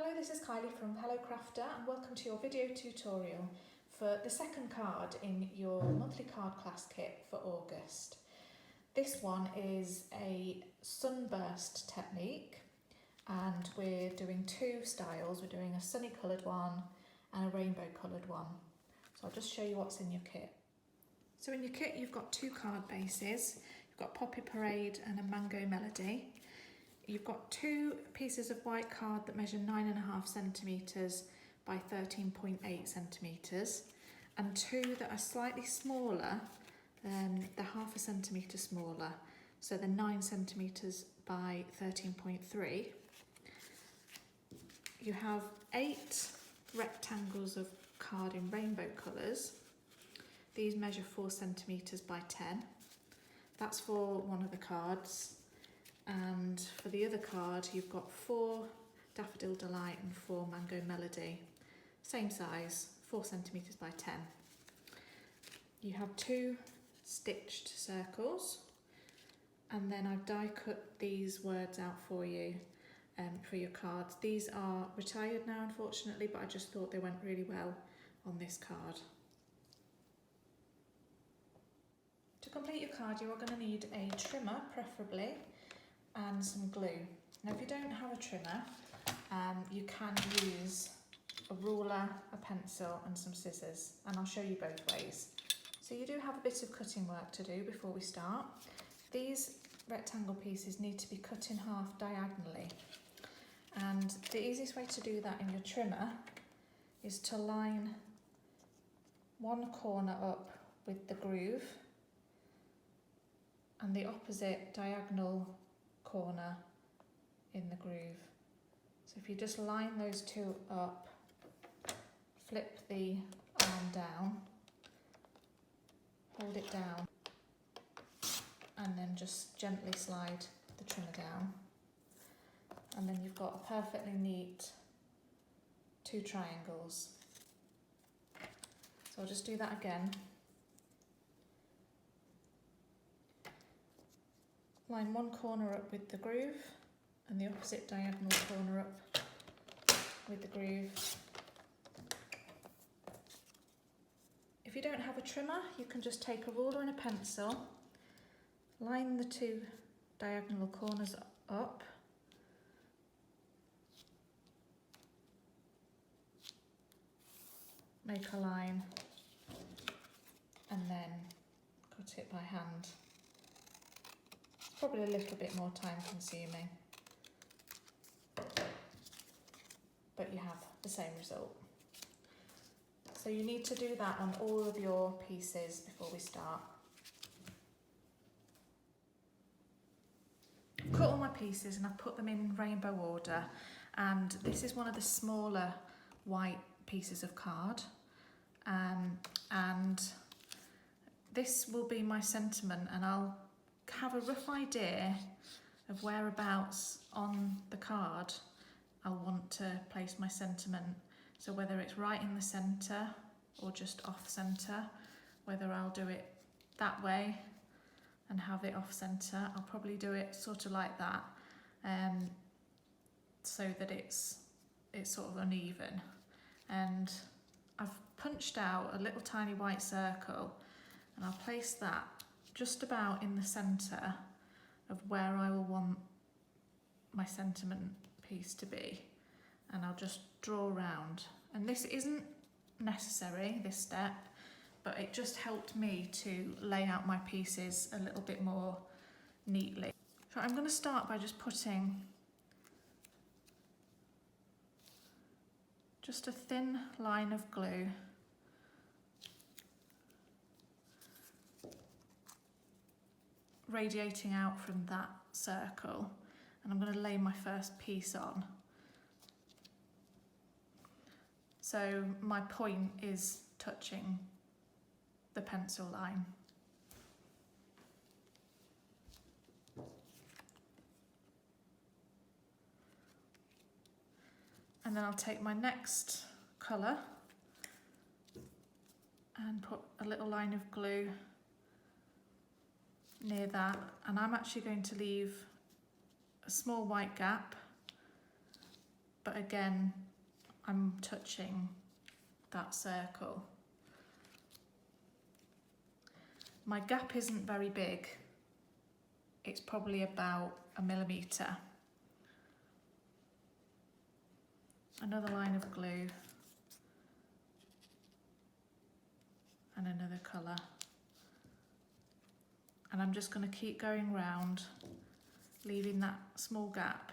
Hello, this is Kylie from Hello Crafter and welcome to your video tutorial for the second card in your monthly card class kit for August. This one is a Sunburst technique and we're doing two styles. We're doing a sunny coloured one and a rainbow coloured one. So I'll just show you what's in your kit. So in your kit you've got two card bases. You've got Poppy Parade and a Mango Melody. You've got two pieces of white card that measure 9.5 centimetres by 13.8 centimetres and two that are slightly smaller, they're half a centimetre smaller, so they're 9 centimetres by 13.3. You have 8 rectangles of card in rainbow colours. These measure 4 centimetres by 10. That's for one of the cards. And for the other card, you've got 4 Daffodil Delight and 4 Mango Melody. Same size, 4 centimetres by 10. You have 2 stitched circles, and then I've die cut these words out for you for your cards. These are retired now, unfortunately, but I just thought they went really well on this card. To complete your card, you are going to need a trimmer, preferably, and some glue. Now if you don't have a trimmer, you can use a ruler, a pencil and some scissors, and I'll show you both ways. So you do have a bit of cutting work to do before we start. These rectangle pieces need to be cut in half diagonally, and the easiest way to do that in your trimmer is to line one corner up with the groove and the opposite diagonal corner in the groove. So if you just line those two up, flip the arm down, hold it down, and then just gently slide the trimmer down, and then you've got a perfectly neat 2 triangles. So I'll just do that again. Line one corner up with the groove and the opposite diagonal corner up with the groove. If you don't have a trimmer, you can just take a ruler and a pencil, line the 2 diagonal corners up, make a line, and then cut it by hand. Probably a little bit more time consuming, but you have the same result. So you need to do that on all of your pieces before we start. Cut all my pieces and I've put them in rainbow order, and this is one of the smaller white pieces of card, and this will be my sentiment, and I'll have a rough idea of whereabouts on the card I want to place my sentiment. So whether it's right in the centre or just off centre, whether I'll do it that way and have it off centre. I'll probably do it sort of like that, so that it's sort of uneven. And I've punched out a little tiny white circle, and I'll place that just about in the centre of where I will want my sentiment piece to be, and I'll just draw around. And this isn't necessary, this step, but it just helped me to lay out my pieces a little bit more neatly. So I'm going to start by just putting just a thin line of glue radiating out from that circle, and I'm going to lay my first piece on. So my point is touching the pencil line. And then I'll take my next colour and put a little line of glue near that, and I'm actually going to leave a small white gap but again, I'm touching that circle. My gap isn't very big. It's probably about 1 millimetre. Another line of glue and another colour. And I'm just going to keep going round, leaving that small gap.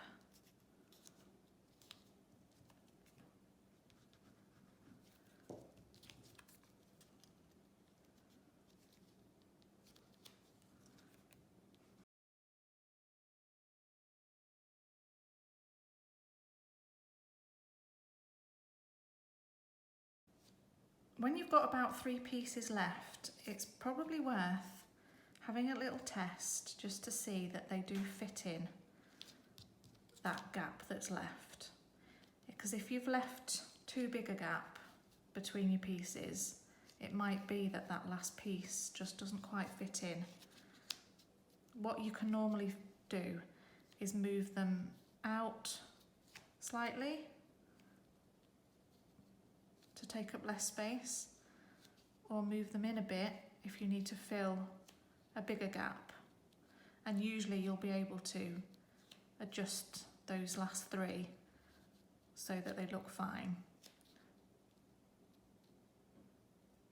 When you've got about 3 pieces left, it's probably worth having a little test just to see that they do fit in that gap that's left. Because if you've left too big a gap between your pieces, it might be that that last piece just doesn't quite fit in. What you can normally do is move them out slightly to take up less space, or move them in a bit if you need to fill a bigger gap. And usually you'll be able to adjust those last 3 so that they look fine.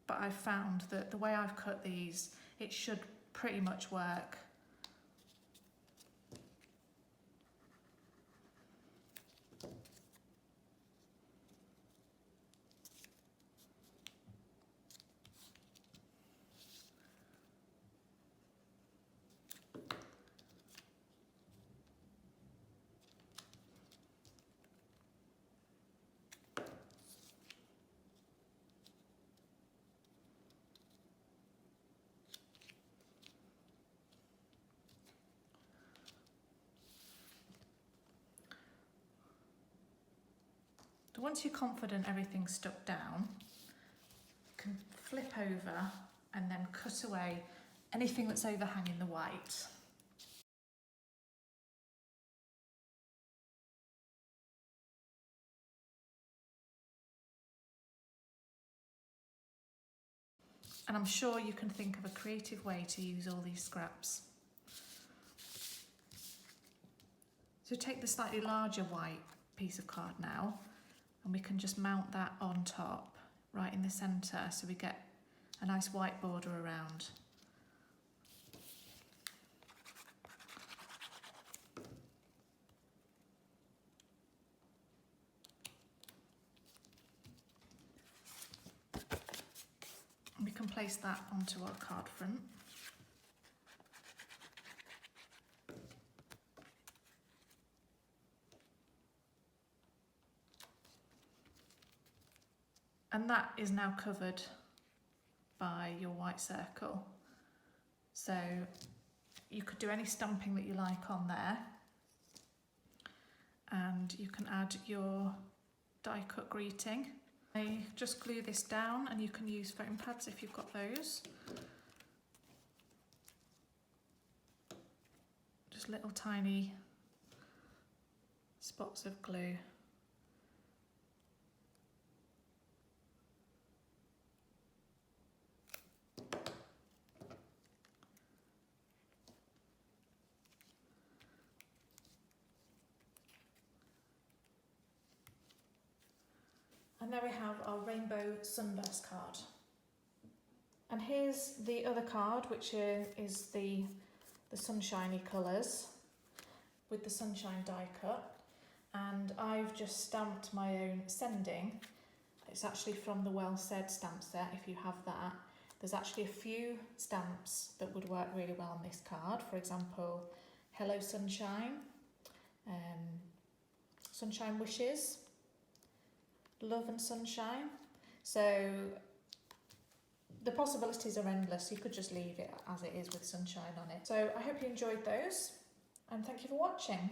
But I've found that the way I've cut these, it should pretty much work. Once you're confident everything's stuck down, you can flip over and then cut away anything that's overhanging the white. And I'm sure you can think of a creative way to use all these scraps. So take the slightly larger white piece of card now, and we can just mount that on top, right in the centre, so we get a nice white border around. And we can place that onto our card front. And that is now covered by your white circle. So you could do any stamping that you like on there. And you can add your die cut greeting. I just glue this down, and you can use foam pads if you've got those. Just little tiny spots of glue. And there we have our rainbow Sunburst card. And here's the other card, which is the sunshiny colours with the sunshine die cut. And I've just stamped my own sending. It's actually from the Well Said stamp set, if you have that. There's actually a few stamps that would work really well on this card. For example, Hello Sunshine, Sunshine Wishes, Love and Sunshine. So the possibilities are endless. You could just leave it as it is with sunshine on it. So I hope you enjoyed those, and thank you for watching.